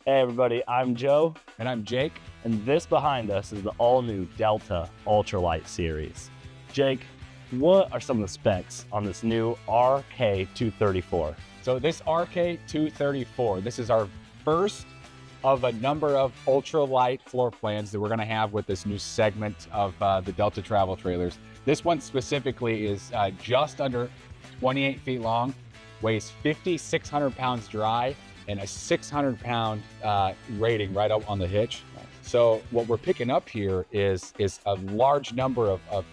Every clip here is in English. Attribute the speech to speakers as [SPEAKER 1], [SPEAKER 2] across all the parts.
[SPEAKER 1] Hey everybody, I'm Joe.
[SPEAKER 2] And I'm Jake.
[SPEAKER 1] And this behind us is the all-new Delta Ultralight series. Jake, what are some of the specs on this new RK234?
[SPEAKER 2] So this RK234, this is our first of a number of ultralight floor plans that we're going to have with this new segment of the Delta travel trailers. This one specifically is just under 28 feet long, weighs 5,600 pounds dry, and a 600-pound rating right up on the hitch. So what we're picking up here is a large number of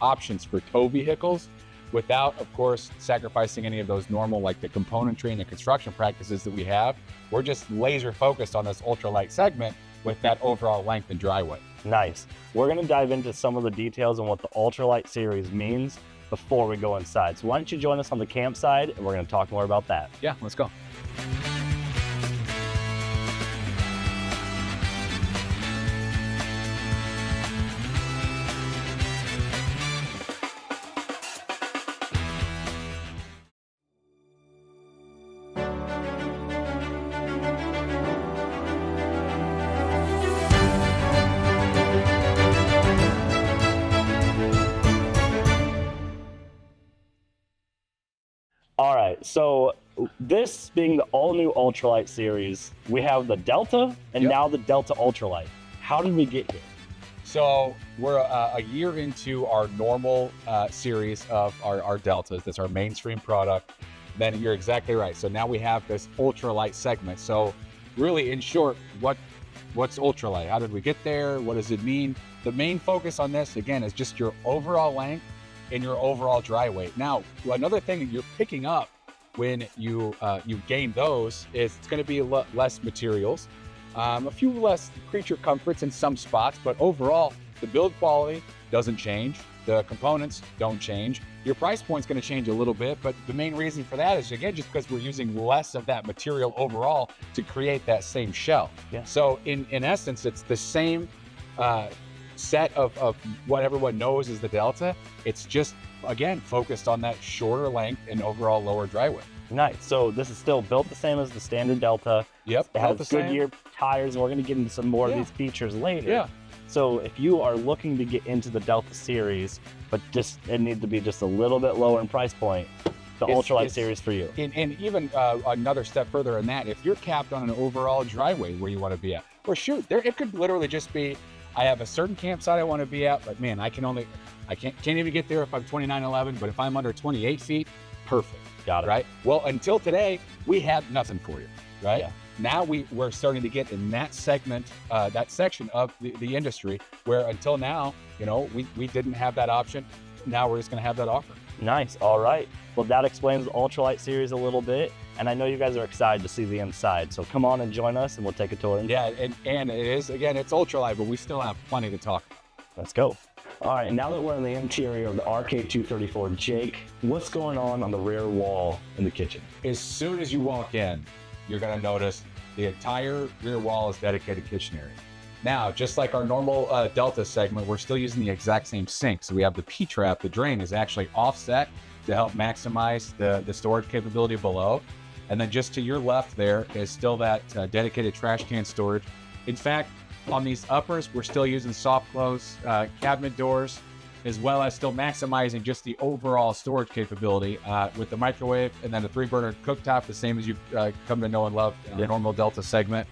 [SPEAKER 2] options for tow vehicles without, of course, sacrificing any of those normal, like the componentry and the construction practices that we have. We're just laser focused on this ultralight segment with that overall length and dry weight.
[SPEAKER 1] Nice. We're going to dive into some of the details on what the Ultralight series means before we go inside. So why don't you join us on the campsite and we're going to talk more about that.
[SPEAKER 2] Yeah, let's go.
[SPEAKER 1] All right, so this being the all-new Ultralight series, we have the Delta and now the Delta Ultralight. How did we get here?
[SPEAKER 2] So we're a year into our normal series of our Deltas. That's our mainstream product. Then you're exactly right. So now we have this ultralight segment. So really, in short, what's ultralight? How did we get there? What does it mean? The main focus on this, again, is just your overall length and your overall dry weight. Now, another thing that you're picking up when you gain those is it's going to be less materials, a few less creature comforts in some spots, but overall, the build quality doesn't change. The components don't change. Your price point's going to change a little bit, but the main reason for that is, again, just because we're using less of that material overall to create that same shell.
[SPEAKER 1] Yeah.
[SPEAKER 2] So in essence, it's the same set of what everyone knows is the Delta. It's just, again, focused on that shorter length and overall lower dry weight.
[SPEAKER 1] Nice. So this is still built the same as the standard Delta.
[SPEAKER 2] Yep.
[SPEAKER 1] It has Goodyear tires, and we're going to get into some more of these features later.
[SPEAKER 2] Yeah.
[SPEAKER 1] So if you are looking to get into the Delta series, but just it needs to be just a little bit lower in price point, the Ultralight series for you.
[SPEAKER 2] And even another step further in that, if you're capped on an overall dry weight where you want to be at, or shoot, it could literally just be, I have a certain campsite I want to be at, but man, I can't even get there if I'm 29.11, but if I'm under 28 feet, perfect.
[SPEAKER 1] Got it.
[SPEAKER 2] Right? Well, until today, we had nothing for you, right?
[SPEAKER 1] Yeah.
[SPEAKER 2] Now we're starting to get in that segment, that section of the industry where until now, we didn't have that option. Now we're just going to have that offer.
[SPEAKER 1] Nice. All right. Well, that explains the Ultralight series a little bit. And I know you guys are excited to see the inside. So come on and join us and we'll take a tour.
[SPEAKER 2] Yeah. And it is, again, it's ultralight, but we still have plenty to talk about.
[SPEAKER 1] Let's go. All right. Now that we're in the interior of the RK234, Jake, what's going on the rear wall in the kitchen?
[SPEAKER 2] As soon as you walk in, you're going to notice the entire rear wall is dedicated kitchen area. Now, just like our normal Delta segment, we're still using the exact same sink. So we have the P-trap, the drain is actually offset to help maximize the storage capability below. And then just to your left there is still that dedicated trash can storage. In fact, on these uppers, we're still using soft close cabinet doors, as well as still maximizing just the overall storage capability with the microwave and then the 3-burner cooktop, the same as you've come to know and love in our normal Delta segment.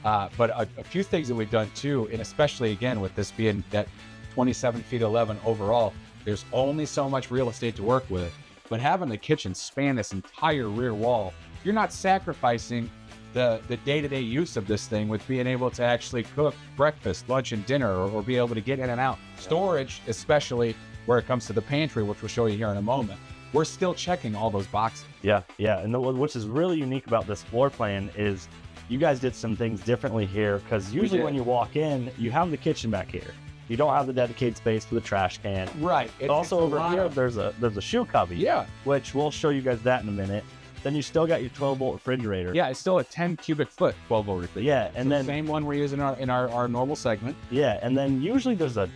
[SPEAKER 2] But a few things that we've done too, and especially again with this being that 27 feet 11 overall, there's only so much real estate to work with. But having the kitchen span this entire rear wall, you're not sacrificing the day-to-day use of this thing with being able to actually cook breakfast, lunch, and dinner, or be able to get in and out. Storage, especially where it comes to the pantry, which we'll show you here in a moment, we're still checking all those boxes.
[SPEAKER 1] Yeah. And which is really unique about this floor plan is you guys did some things differently here, because usually when you walk in, you have the kitchen back here. You don't have the dedicated space for the trash can.
[SPEAKER 2] Right.
[SPEAKER 1] Also over here, there's a shoe cubby.
[SPEAKER 2] Yeah.
[SPEAKER 1] Which we'll show you guys that in a minute. Then you still got your 12-volt refrigerator.
[SPEAKER 2] Yeah, it's still a 10 cubic foot 12-volt refrigerator.
[SPEAKER 1] Yeah, and then
[SPEAKER 2] the same one we're using in our normal segment.
[SPEAKER 1] Yeah, and then usually there's a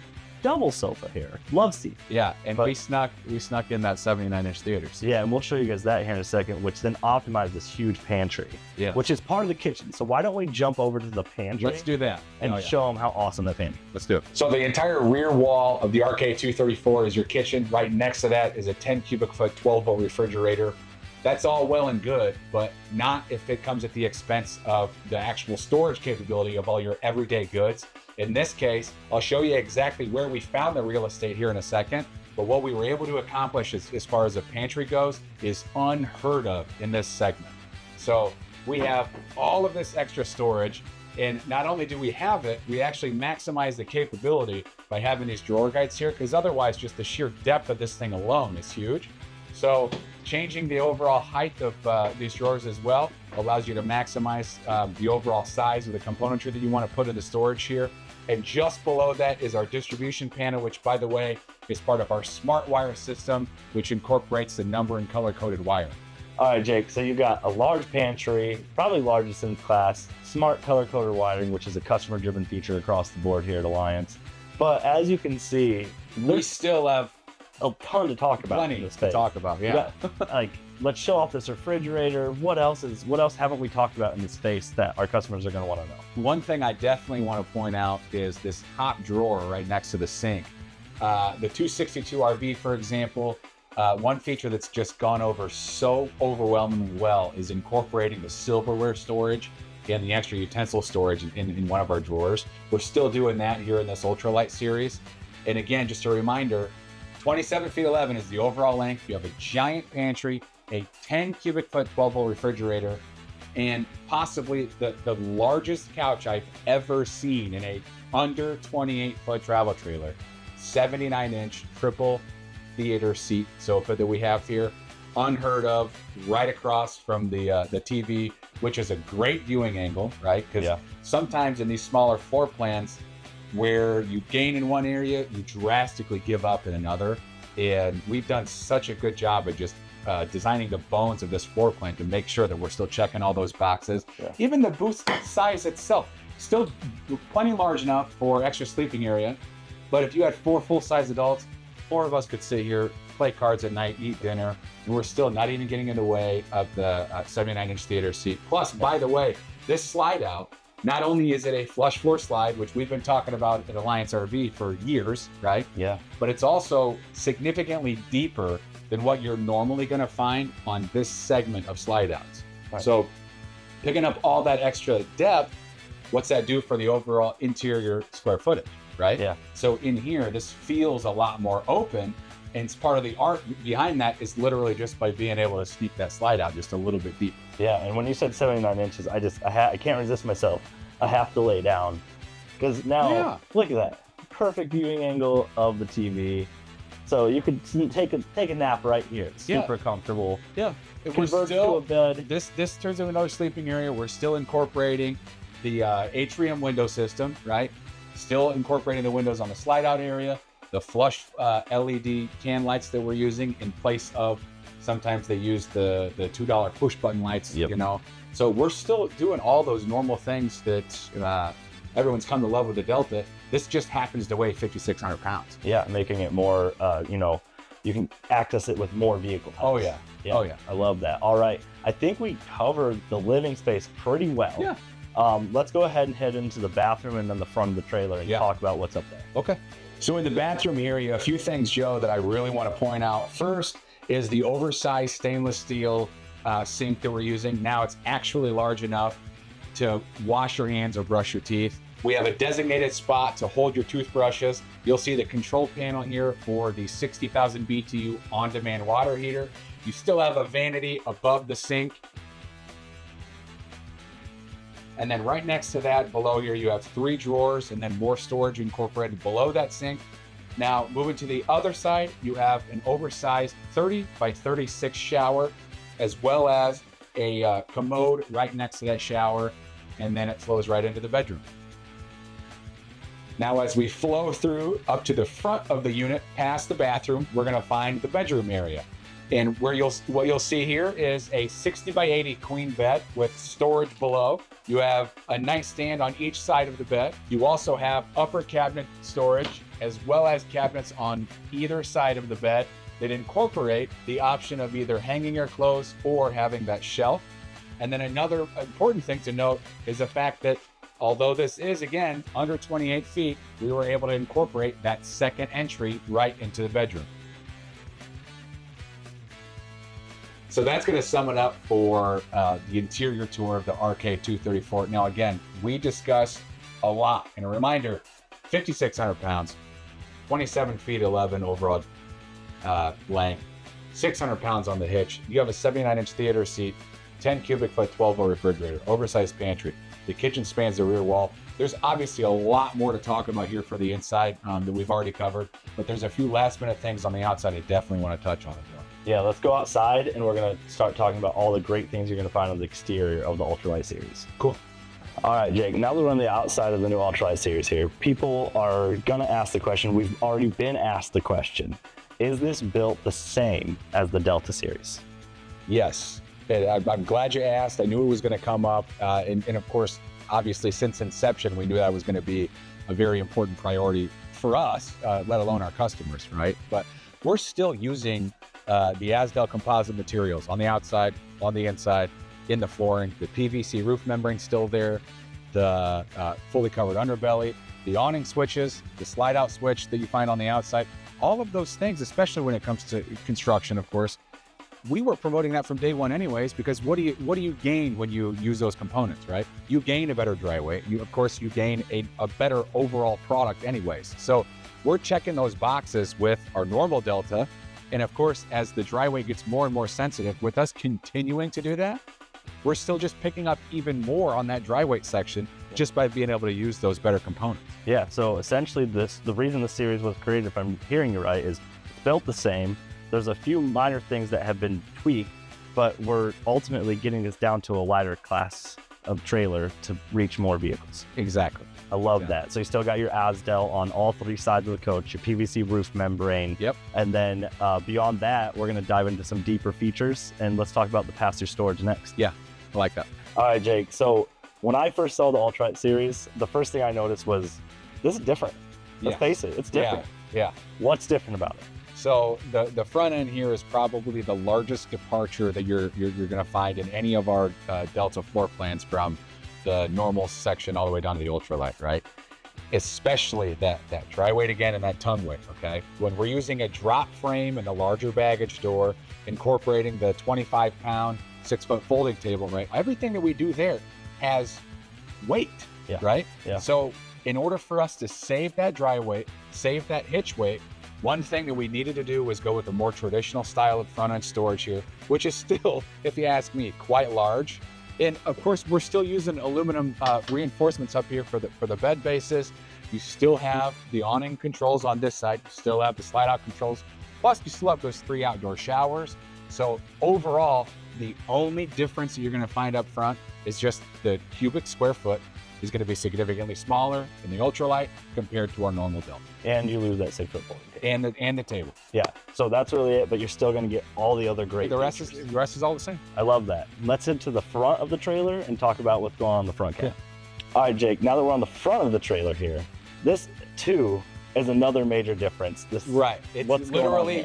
[SPEAKER 1] double sofa here. Love seat.
[SPEAKER 2] Yeah, and we snuck in that 79-inch theater seat.
[SPEAKER 1] Yeah, and we'll show you guys that here in a second, which then optimizes this huge pantry. Yeah. Which is part of the kitchen. So why don't we jump over to the pantry?
[SPEAKER 2] Let's do that.
[SPEAKER 1] And show them how awesome that pantry.
[SPEAKER 2] Let's do it. So the entire rear wall of the RK234 is your kitchen. Right next to that is a 10 cubic foot 12-volt refrigerator. That's all well and good, but not if it comes at the expense of the actual storage capability of all your everyday goods. In this case, I'll show you exactly where we found the real estate here in a second, but what we were able to accomplish as far as the pantry goes is unheard of in this segment. So we have all of this extra storage, and not only do we have it, we actually maximize the capability by having these drawer guides here, because otherwise just the sheer depth of this thing alone is huge. So changing the overall height of these drawers as well allows you to maximize the overall size of the componentry that you want to put in the storage here. And just below that is our distribution panel, which, by the way, is part of our smart wire system, which incorporates the number and color coded wire.
[SPEAKER 1] All right, Jake, so you've got a large pantry, probably largest in class, smart color coded wiring, which is a customer driven feature across the board here at Alliance. But as you can see,
[SPEAKER 2] we still have
[SPEAKER 1] a ton to talk about in this space.
[SPEAKER 2] To talk about, yeah.
[SPEAKER 1] Like, let's show off this refrigerator. What else haven't we talked about in this space that our customers are going to want to know?
[SPEAKER 2] One thing I definitely want to point out is this top drawer right next to the sink. The 262RV, for example, one feature that's just gone over so overwhelmingly well is incorporating the silverware storage and the extra utensil storage in one of our drawers. We're still doing that here in this ultralight series. And again, just a reminder, 27 feet 11 is the overall length. You have a giant pantry, a 10 cubic foot 12-volt refrigerator, and possibly the largest couch I've ever seen in a under 28 foot travel trailer. 79-inch triple theater seat sofa that we have here. Unheard of, right across from the TV, which is a great viewing angle, right? Because sometimes in these smaller floor plans, where you gain in one area, you drastically give up in another. And we've done such a good job of just designing the bones of this floor plan to make sure that we're still checking all those boxes. Yeah. Even the booth size itself, still plenty large enough for extra sleeping area. But if you had 4 full-size adults, 4 of us could sit here, play cards at night, eat dinner, and we're still not even getting in the way of the 79-inch theater seat. Plus, by the way, this slide out, not only is it a flush floor slide, which we've been talking about at Alliance RV for years, right?
[SPEAKER 1] Yeah.
[SPEAKER 2] But it's also significantly deeper than what you're normally going to find on this segment of slide outs. Right. So picking up all that extra depth, what's that do for the overall interior square footage, right?
[SPEAKER 1] Yeah.
[SPEAKER 2] So in here, this feels a lot more open. And it's part of the art behind that is literally just by being able to sneak that slide out just a little bit deeper.
[SPEAKER 1] Yeah, and when you said 79 inches, I can't resist myself. I have to lay down because now look at that perfect viewing angle of the TV. So you could take a nap right here. It's super comfortable.
[SPEAKER 2] Yeah,
[SPEAKER 1] converts to a bed.
[SPEAKER 2] This turns into another sleeping area. We're still incorporating the atrium window system, right? Still incorporating the windows on the slide out area. The flush LED can lights that we're using in place of, sometimes they use the $2 push button lights, you know. So we're still doing all those normal things that everyone's come to love with the Delta. This just happens to weigh 5,600 pounds.
[SPEAKER 1] Yeah, making it more, you can access it with more vehicle types.
[SPEAKER 2] Oh yeah. Oh yeah.
[SPEAKER 1] I love that. All right, I think we covered the living space pretty well.
[SPEAKER 2] Yeah.
[SPEAKER 1] Let's go ahead and head into the bathroom and then the front of the trailer and talk about what's up there.
[SPEAKER 2] Okay. So in the bathroom area, a few things, Joe, that I really want to point out. First is the oversized stainless steel sink that we're using. Now it's actually large enough to wash your hands or brush your teeth. We have a designated spot to hold your toothbrushes. You'll see the control panel here for the 60,000 BTU on-demand water heater. You still have a vanity above the sink. And then right next to that, below here, you have 3 drawers and then more storage incorporated below that sink. Now, moving to the other side, you have an oversized 30 by 36 shower, as well as a commode right next to that shower, and then it flows right into the bedroom. Now, as we flow through up to the front of the unit, past the bathroom, we're gonna find the bedroom area. And what you'll see here is a 60 by 80 queen bed with storage below. You have a nightstand on each side of the bed. You also have upper cabinet storage, as well as cabinets on either side of the bed that incorporate the option of either hanging your clothes or having that shelf. And then another important thing to note is the fact that although this is, again, under 28 feet, we were able to incorporate that second entry right into the bedroom. So that's going to sum it up for the interior tour of the RK234. Now, again, we discussed a lot. And a reminder, 5,600 pounds, 27 feet 11 overall length, 600 pounds on the hitch. You have a 79-inch theater seat, 10 cubic foot 12-volt refrigerator, oversized pantry. The kitchen spans the rear wall. There's obviously a lot more to talk about here for the inside that we've already covered, but there's a few last-minute things on the outside I definitely want to touch on as well.
[SPEAKER 1] Yeah, let's go outside and we're going to start talking about all the great things you're going to find on the exterior of the Ultralight series.
[SPEAKER 2] Cool.
[SPEAKER 1] All right, Jake, now that we're on the outside of the new Ultralight series here, people are going to ask the question, we've already been asked the question, is this built the same as the Delta series?
[SPEAKER 2] Yes. I'm glad you asked. I knew it was going to come up. And of course, obviously, since inception, we knew that was going to be a very important priority for us, let alone our customers, right? But we're still using the Azdel composite materials on the outside, on the inside, in the flooring. The PVC roof membrane's still there, the fully covered underbelly, the awning switches, the slide out switch that you find on the outside. All of those things, especially when it comes to construction, of course, we were promoting that from day one anyways, because what do you gain when you use those components, right? You gain a better dry weight. Of course, you gain a better overall product anyways. So we're checking those boxes with our normal Delta. And of course, as the dry weight gets more and more sensitive, with us continuing to do that, we're still just picking up even more on that dry weight section just by being able to use those better components.
[SPEAKER 1] Yeah, so essentially the reason the series was created, if I'm hearing you right, is it's built the same. There's a few minor things that have been tweaked, but we're ultimately getting this down to a lighter class of trailer to reach more vehicles.
[SPEAKER 2] Exactly.
[SPEAKER 1] I love that. So you still got your Azdel on all three sides of the coach, your PVC roof membrane.
[SPEAKER 2] Yep.
[SPEAKER 1] And then beyond that, we're going to dive into some deeper features, and let's talk about the pass-through storage next.
[SPEAKER 2] Yeah, I like that.
[SPEAKER 1] All right, Jake. So when I first saw the Ultralight series, the first thing I noticed was this is different. Let's face it, it's different.
[SPEAKER 2] Yeah.
[SPEAKER 1] What's different about it?
[SPEAKER 2] So the front end here is probably the largest departure that you're going to find in any of our Delta floor plans, from the normal section all the way down to the Ultralight, right? Especially that dry weight again and that tongue weight, okay? When we're using a drop frame and a larger baggage door, incorporating the 25-pound, 6-foot folding table, right? Everything that we do there has weight, right?
[SPEAKER 1] Yeah.
[SPEAKER 2] So in order for us to save that dry weight, save that hitch weight, one thing that we needed to do was go with a more traditional style of front end storage here, which is still, if you ask me, quite large. And of course, we're still using aluminum reinforcements up here for the bed bases. You still have the awning controls on this side. You still have the slide out controls. Plus, you still have those 3 outdoor showers. So overall, the only difference that you're going to find up front is just the cubic square foot is going to be significantly smaller in the Ultralight compared to our normal Delta.
[SPEAKER 1] And you lose that 6-foot folding.
[SPEAKER 2] And the table.
[SPEAKER 1] Yeah. So that's really it, but you're still going to get all the other great
[SPEAKER 2] The rest is all the same.
[SPEAKER 1] I love that. Let's head to the front of the trailer and talk about what's going on the front cab. All right, Jake, now that we're on the front of the trailer here, this too is another major difference.
[SPEAKER 2] Right. It's literally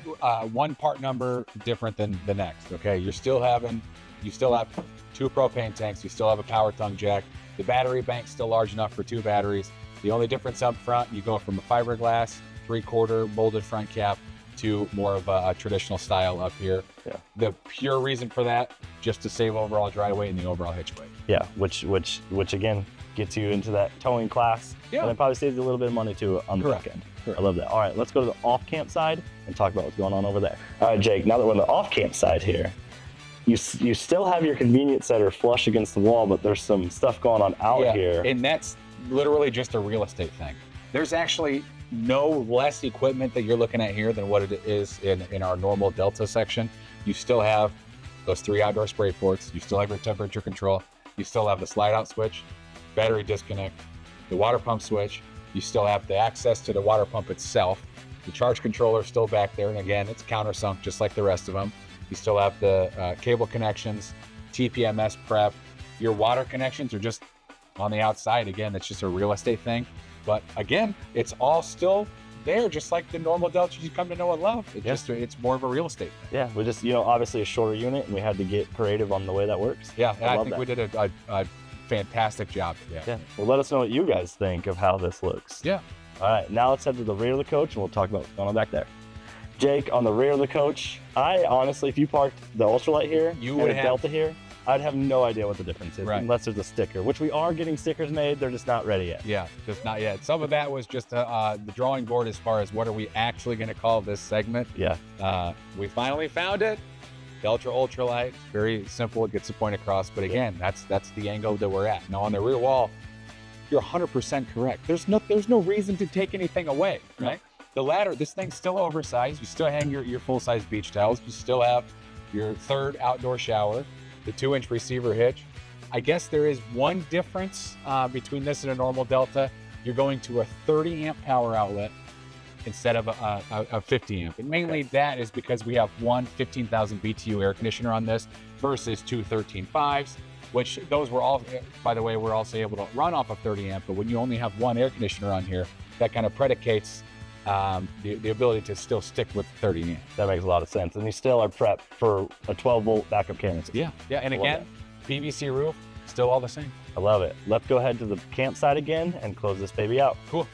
[SPEAKER 2] one part number different than the next, okay? You still have 2 propane tanks. You still have a power tongue jack. The battery bank's still large enough for 2 batteries. The only difference up front, you go from a fiberglass 3/4 molded front cap to more of a traditional style up here.
[SPEAKER 1] Yeah.
[SPEAKER 2] The pure reason for that, just to save overall dry weight and the overall hitch weight.
[SPEAKER 1] Yeah, which again gets you into that towing class.
[SPEAKER 2] Yeah.
[SPEAKER 1] And it probably saves you a little bit of money too on the back end.
[SPEAKER 2] Correct.
[SPEAKER 1] I love that. All right, let's go to the off-camp side and talk about what's going on over there. All right, Jake, now that we're on the off-camp side here, you still have your convenience center flush against the wall, but there's some stuff going on out here.
[SPEAKER 2] And that's literally just a real estate thing. There's actually no less equipment that you're looking at here than what it is in our normal Delta section. You still have those 3 outdoor spray ports. You still have your temperature control. You still have the slide out switch, battery disconnect, the water pump switch. You still have the access to the water pump itself. The charge controller is still back there. And again, it's countersunk just like the rest of them. You still have the cable connections, TPMS prep. Your water connections are just on the outside. Again, that's just a real estate thing. But again, it's all still there, just like the normal Delta you come to know and love. It's more of a real estate thing.
[SPEAKER 1] Yeah, we just, obviously a shorter unit, and we had to get creative on the way that works.
[SPEAKER 2] Yeah, and I think we did a fantastic job. Yeah.
[SPEAKER 1] Well, let us know what you guys think of how this looks.
[SPEAKER 2] Yeah.
[SPEAKER 1] All right, now let's head to the rear of the coach, and we'll talk about going on back there. Jake, on the rear of the coach, I honestly, if you parked the Ultralight here and the Delta here, I'd have no idea what the difference is, unless there's a sticker, which we are getting stickers made. They're just not ready yet.
[SPEAKER 2] Yeah, just not yet. Some of that was just the drawing board as far as what are we actually going to call this segment.
[SPEAKER 1] Yeah.
[SPEAKER 2] We finally found it. Delta Ultralight. Very simple. It gets the point across. But again, that's the angle that we're at. Now on the rear wall, you're 100% correct. There's no reason to take anything away, right? The ladder, this thing's still oversized. You still hang your full-size beach towels. You still have your third outdoor shower, the 2-inch receiver hitch. I guess there is one difference between this and a normal Delta. You're going to a 30 amp power outlet instead of a 50 amp. And mainly that is because we have one 15,000 BTU air conditioner on this versus two 13.5s, which those were all, by the way, we're also able to run off of 30 amp, but when you only have one air conditioner on here, that kind of predicates the ability to still stick with 30 amp.
[SPEAKER 1] That makes a lot of sense. And you still are prepped for a 12-volt backup canister.
[SPEAKER 2] Yeah, and again, PVC roof, still all the same.
[SPEAKER 1] I love it. Let's go ahead to the campsite again and close this baby out.
[SPEAKER 2] Cool.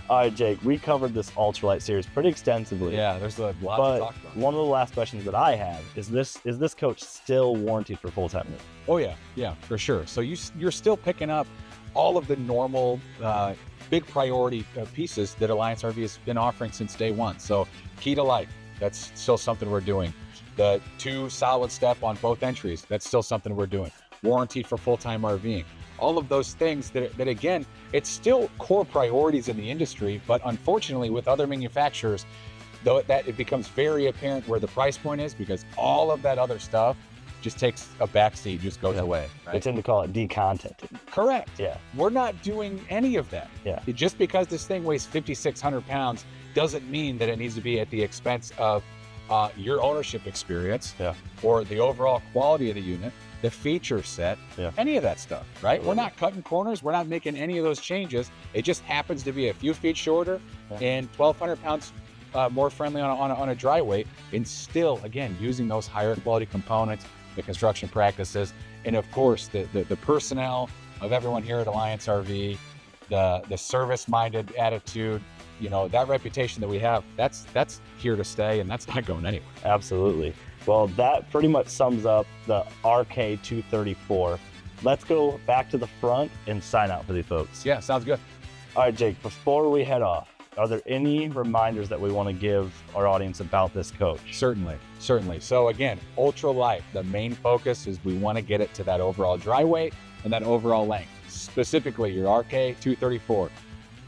[SPEAKER 1] All right, Jake, we covered this Ultralight series pretty extensively.
[SPEAKER 2] Yeah, there's a lot to talk about.
[SPEAKER 1] One of the last questions that I have is this coach still warranted for full-time use?
[SPEAKER 2] Oh yeah, for sure. So you're still picking up all of the normal big priority pieces that Alliance RV has been offering since day one. So key to life, that's still something we're doing. The 2 solid step on both entries, that's still something we're doing. Warranty for full-time RVing. All of those things that again, it's still core priorities in the industry, but unfortunately with other manufacturers, though that it becomes very apparent where the price point is, because all of that other stuff just takes a backseat, just goes away. Right?
[SPEAKER 1] They tend to call it decontented.
[SPEAKER 2] Correct.
[SPEAKER 1] Yeah.
[SPEAKER 2] We're not doing any of that.
[SPEAKER 1] Yeah.
[SPEAKER 2] Just because this thing weighs 5,600 pounds doesn't mean that it needs to be at the expense of your ownership experience or the overall quality of the unit, the feature set, any of that stuff, right? We're not cutting corners. We're not making any of those changes. It just happens to be a few feet shorter and 1,200 pounds more friendly on a dry weight, and still, again, using those higher quality components, the construction practices, and of course, the personnel of everyone here at Alliance RV, the service-minded attitude, that reputation that we have, that's here to stay, and that's not going anywhere.
[SPEAKER 1] Absolutely. Well, that pretty much sums up the RK234. Let's go back to the front and sign out for these folks.
[SPEAKER 2] Yeah, sounds good.
[SPEAKER 1] All right, Jake, before we head off, are there any reminders that we want to give our audience about this coach?
[SPEAKER 2] Certainly. So again, Ultralight, the main focus is we want to get it to that overall dry weight and that overall length. Specifically, your RK234,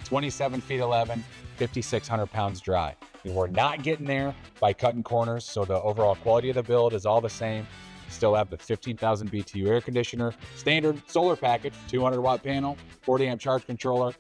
[SPEAKER 2] 27 feet 11, 5,600 pounds dry. And we're not getting there by cutting corners, so the overall quality of the build is all the same. Still have the 15,000 BTU air conditioner, standard solar package, 200 watt panel, 40 amp charge controller,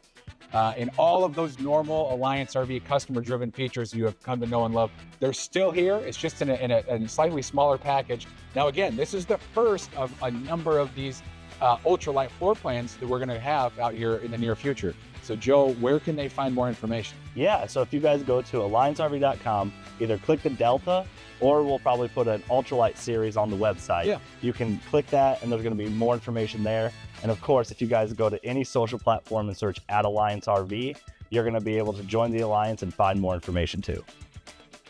[SPEAKER 2] and all of those normal Alliance RV customer driven features you have come to know and love. They're still here. It's just in a slightly smaller package. Now, again, this is the first of a number of these Ultralight floor plans that we're going to have out here in the near future. So Joe, where can they find more information?
[SPEAKER 1] Yeah, so if you guys go to alliancerv.com, either click the Delta, or we'll probably put an Ultralight series on the website. Yeah. You can click that, and there's going to be more information there. And of course, if you guys go to any social platform and search @Alliance RV, you're going to be able to join the Alliance and find more information too.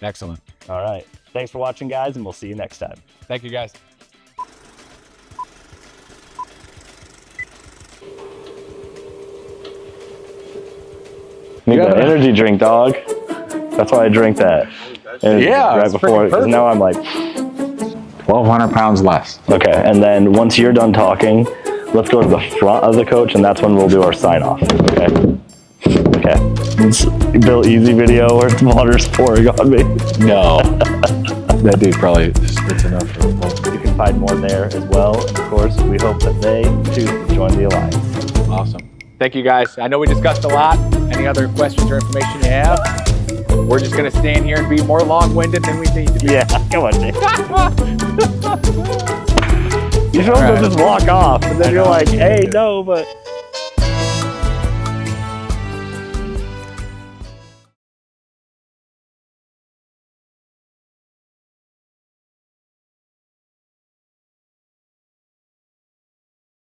[SPEAKER 2] Excellent.
[SPEAKER 1] All right. Thanks for watching, guys, and we'll see you next time.
[SPEAKER 2] Thank you, guys.
[SPEAKER 1] Need that energy drink, dog. That's why I drink that.
[SPEAKER 2] Yeah,
[SPEAKER 1] right before, because now I'm like
[SPEAKER 2] 1,200 pounds less.
[SPEAKER 1] Okay, and then once you're done talking, let's go to the front of the coach, and that's when we'll do our sign off. Okay. It's Bill Easy video where water's pouring on me.
[SPEAKER 2] No. That dude probably spits enough for a bowl.
[SPEAKER 1] You can find more there as well. And of course, we hope that they too join the Alliance.
[SPEAKER 2] Awesome. Thank you, guys. I know we discussed a lot. Any other questions or information you have? we're just gonna stand here and be more long-winded than we need to be.
[SPEAKER 1] Yeah, come on, Jay. You should also just walk off, and then you're like, hey, no, but